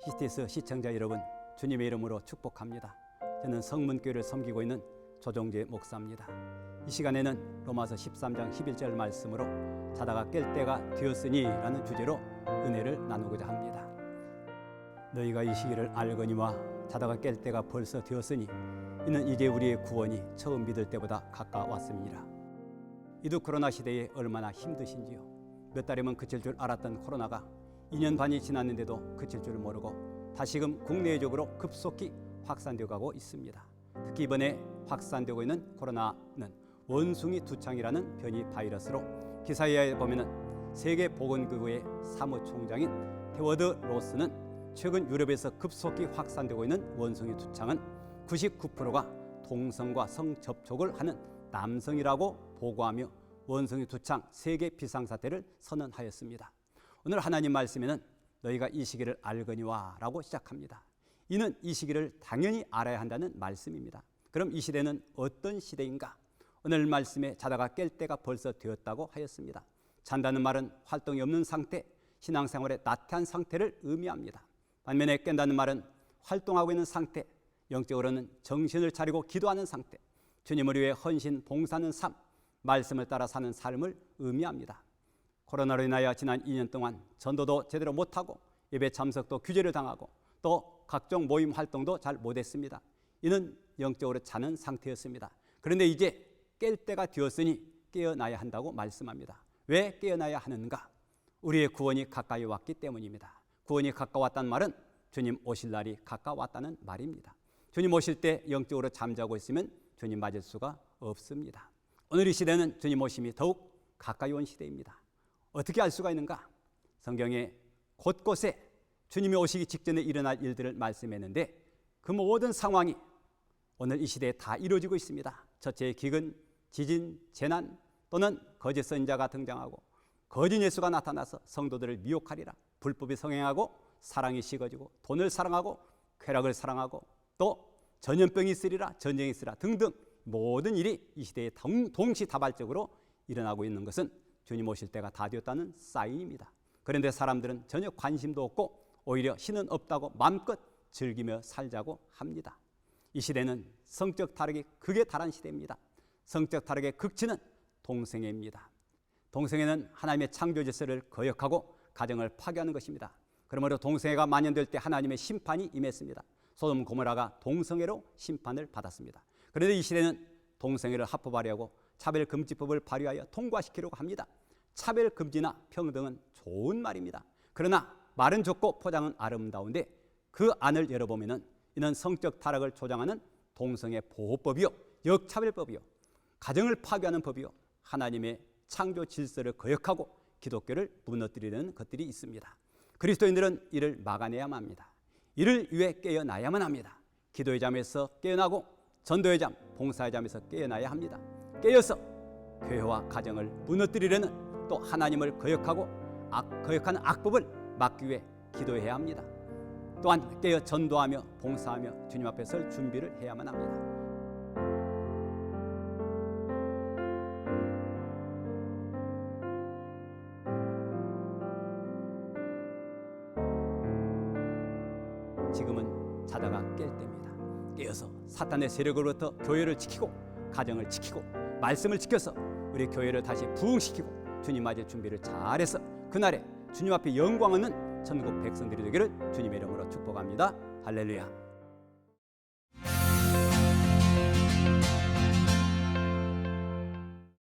CTS 시청자 여러분, 주님의 이름으로 축복합니다. 저는 성문교회를 섬기고 있는 조종재 목사입니다. 이 시간에는 로마서 13장 11절 말씀으로 자다가 깰 때가 되었으니 라는 주제로 은혜를 나누고자 합니다. 너희가 이 시기를 알거니와 자다가 깰 때가 벌써 되었으니 이는 이제 우리의 구원이 처음 믿을 때보다 가까웠음이니라. 이도 코로나 시대에 얼마나 힘드신지요. 몇 달이면 그칠 줄 알았던 코로나가 2년 반이 지났는데도 그칠 줄 모르고 다시금 국내적으로 급속히 확산되어 가고 있습니다. 특히 이번에 확산되고 있는 코로나는 원숭이 두창이라는 변이 바이러스로 기사에 보면은 세계보건기구의 사무총장인 테워드 로스는 최근 유럽에서 급속히 확산되고 있는 원숭이 두창은 99%가 동성과 성접촉을 하는 남성이라고 보고하며 원숭이 두창 세계 비상사태를 선언하였습니다. 오늘 하나님 말씀에는 너희가 이 시기를 알거니와 라고 시작합니다. 이는 이 시기를 당연히 알아야 한다는 말씀입니다. 그럼 이 시대는 어떤 시대인가? 오늘 말씀에 자다가 깰 때가 벌써 되었다고 하였습니다. 잔다는 말은 활동이 없는 상태, 신앙생활에 나태한 상태를 의미합니다. 반면에 깬다는 말은 활동하고 있는 상태, 영적으로는 정신을 차리고 기도하는 상태, 주님을 위해 헌신, 봉사하는 삶, 말씀을 따라 사는 삶을 의미합니다. 코로나로 인하여 지난 2년 동안 전도도 제대로 못하고 예배 참석도 규제를 당하고 또 각종 모임 활동도 잘 못했습니다. 이는 영적으로 자는 상태였습니다. 그런데 이제 깰 때가 되었으니 깨어나야 한다고 말씀합니다. 왜 깨어나야 하는가? 우리의 구원이 가까이 왔기 때문입니다. 구원이 가까웠다는 말은 주님 오실 날이 가까웠다는 말입니다. 주님 오실 때 영적으로 잠자고 있으면 주님 맞을 수가 없습니다. 오늘 이 시대는 주님 오심이 더욱 가까이 온 시대입니다. 어떻게 알 수가 있는가? 성경에 곳곳에 주님이 오시기 직전에 일어날 일들을 말씀했는데 그 모든 상황이 오늘 이 시대에 다 이루어지고 있습니다. 첫째, 기근, 지진, 재난 또는 거짓 선지자가 등장하고 거짓 예수가 나타나서 성도들을 미혹하리라. 불법이 성행하고 사랑이 식어지고 돈을 사랑하고 쾌락을 사랑하고 또 전염병이 있으리라, 전쟁이 있으리라 등등 모든 일이 이 시대에 동시다발적으로 일어나고 있는 것은 주님 오실 때가 다 되었다는 사인입니다. 그런데 사람들은 전혀 관심도 없고 오히려 신은 없다고 마음껏 즐기며 살자고 합니다. 이 시대는 성적 타락이 극에 달한 시대입니다. 성적 타락의 극치는 동성애입니다. 동성애는 하나님의 창조 질서를 거역하고 가정을 파괴하는 것입니다. 그러므로 동성애가 만연될 때 하나님의 심판이 임했습니다. 소돔 고모라가 동성애로 심판을 받았습니다. 그런데 이 시대는 동성애를 합법화하려고 차별금지법을 발의하여 통과시키려고 합니다. 차별금지나 평등은 좋은 말입니다. 그러나 말은 좋고 포장은 아름다운데 그 안을 열어보면 이는 성적 타락을 조장하는 동성애 보호법이요, 역차별법이요, 가정을 파괴하는 법이요, 하나님의 창조 질서를 거역하고 기독교를 무너뜨리는 것들이 있습니다. 그리스도인들은 이를 막아내야만 합니다. 이를 위해 깨어나야만 합니다. 기도의 잠에서 깨어나고 전도의 잠, 봉사의 잠에서 깨어나야 합니다. 깨어서 교회와 가정을 무너뜨리려는 또 하나님을 거역하고 거역하는 악법을 막기 위해 기도해야 합니다. 또한 깨어 전도하며 봉사하며 주님 앞에 설 준비를 해야만 합니다. 지금은 자다가 깰 때입니다. 깨어서 사탄의 세력으로부터 교회를 지키고 가정을 지키고 말씀을 지켜서 우리 교회를 다시 부흥시키고 주님 맞을 준비를 잘해서 그날에 주님 앞에 영광 얻는 천국 백성들이 되기를 주님의 이름으로 축복합니다. 할렐루야.